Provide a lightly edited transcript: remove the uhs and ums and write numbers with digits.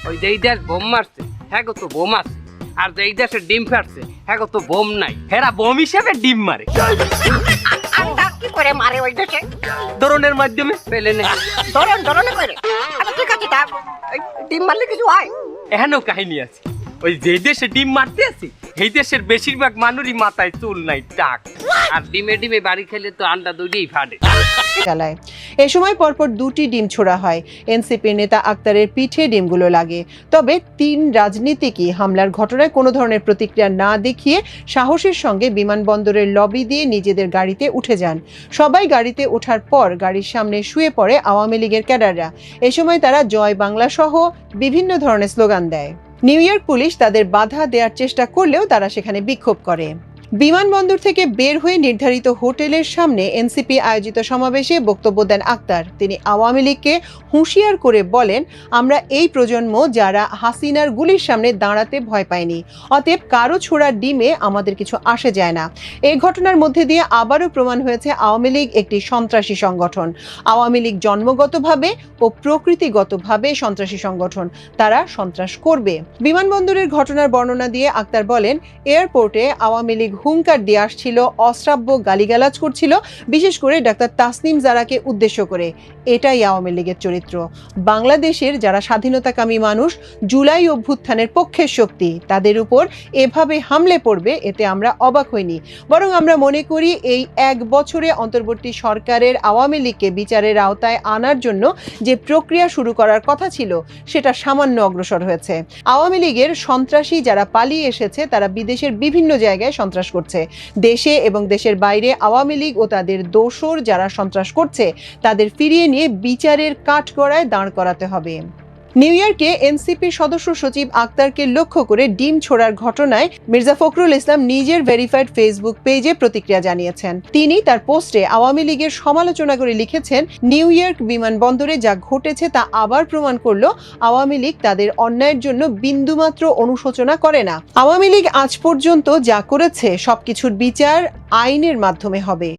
ওই যেই দেশ বোম মারছে হ্যাঁ গো তো বোম আছে, আর যেই দেশে ডিম ফাটছে হ্যাঁ গো তো বোম নাই। হেরা বোম হিসেবে ডিম মারে আন্ডা কি করে মারে ওই দেশে? ধরনের মাধ্যমে। পেলে নেই ধরনে করে। আচ্ছা ঠিক আছে, তা এই ডিম মারলে কিছু হয়? এখানেও কাহিনী আছে। ওই যে দেশে ডিম মারতে আছি এই দেশের বেশিরভাগ মানুষই মাথায় চুল নাই, টাক। আর ডিমে ডিমে বাড়ি খেলে তো আন্ডা দুইটাই ফাটে। চালায়। এ সময় পরপর 2টি ডিম ছোড়া হয়। এনসিপির নেতা আক্তারের পিঠে ডিমগুলো লাগে। তবে 3 রাজনীতিকই হামলার ঘটনায় কোনো ধরনের প্রতিক্রিয়া না দেখিয়ে সাহসের সঙ্গে বিমানবন্দরের লবি দিয়ে নিজেদের গাড়িতে উঠে যান। সবাই গাড়িতে ওঠার পর গাড়ির সামনে শুয়ে পড়ে আওয়ামী লীগের ক্যাডাররা। এ সময় তারা জয় বাংলা সহ বিভিন্ন ধরনের স্লোগান দেয়। নিউ ইয়র্ক পুলিশ তাদের বাধা দেওয়ার চেষ্টা করলেও তারা সেখানে বিক্ষোভ করে। বিমানবন্দর থেকে বের হয়ে নির্ধারিত হোটেলের সামনে এনসিপি আয়োজিত সমাবেশে বক্তব্য দেন আক্তার। তিনি আওয়ামী লীগকে হুঁশিয়ার করে বলেন, আমরা এই প্রজন্ম যারা হাসিনার গুলির সামনে দাঁড়াতে ভয় পায়নি, অতএব কারো ছোড়া ডিমে আমাদের কিছু আসে যায় না। এই ঘটনার মধ্যে দিয়ে আবারও প্রমাণ হয়েছে আওয়ামী লীগ একটি সন্ত্রাসী সংগঠন। আওয়ামী লীগ জন্মগতভাবে ও প্রকৃতিগতভাবে সন্ত্রাসী সংগঠন, তারা সন্ত্রাস করবে। বিমানবন্দরের ঘটনার বর্ণনা দিয়ে আক্তার বলেন, এয়ারপোর্টে আওয়ামী লীগ হুঙ্কার দিয়ে আসছিল, অশ্রাব্য গালিগালাজ করছিল, বিশেষ করে ডাক্তার তাসনিম জারাকে উদ্দেশ্য করে। এটাই আওয়ামী লীগের চরিত্র। বাংলাদেশের যারা স্বাধীনতাকামী মানুষ, জুলাই অভ্যুত্থানের পক্ষের শক্তি, তাদের উপর এভাবে হামলে পড়বে এতে আমরা অবাক হইনি। বরং আমরা মনে করি এই 1 বছরে অন্তর্বর্তী সরকারের আওয়ামী লীগকে বিচারের আওতায় আনার জন্য যে প্রক্রিয়া শুরু করার কথা ছিল সেটা সামান্য অগ্রসর হয়েছে। আওয়ামী লীগের সন্ত্রাসী যারা পালিয়ে এসেছে তারা বিদেশের বিভিন্ন জায়গায় সন্ত্রাস করছে। দেশে এবং দেশের বাইরে আওয়ামী লীগ ও তাদের দোসর যারা সন্ত্রাস করছে তাদের ফিরিয়ে নিয়ে বিচারের কাঠগড়ায় দাঁড় করাতে হবে। নিউ ইয়র্কে এনসিপির সদস্য সচিব আক্তারকে লক্ষ্য করে ডিম ছোড়ার ঘটনায় মির্জা ফখরুল ইসলাম নিজের ভেরিফাইড ফেসবুক পেজে প্রতিক্রিয়া জানিয়েছেন। তিনি তার পোস্টে আওয়ামী লীগের সমালোচনা করে লিখেছেন, নিউ ইয়র্ক বিমানবন্দরে যা ঘটেছে তা আবার প্রমাণ করলো আওয়ামী লীগ তাদের অন্যায়ের জন্য বিন্দুমাত্র অনুশোচনা করে না। আওয়ামী লীগ আজ পর্যন্ত যা করেছে সবকিছুর বিচার আইনের মাধ্যমে হবে।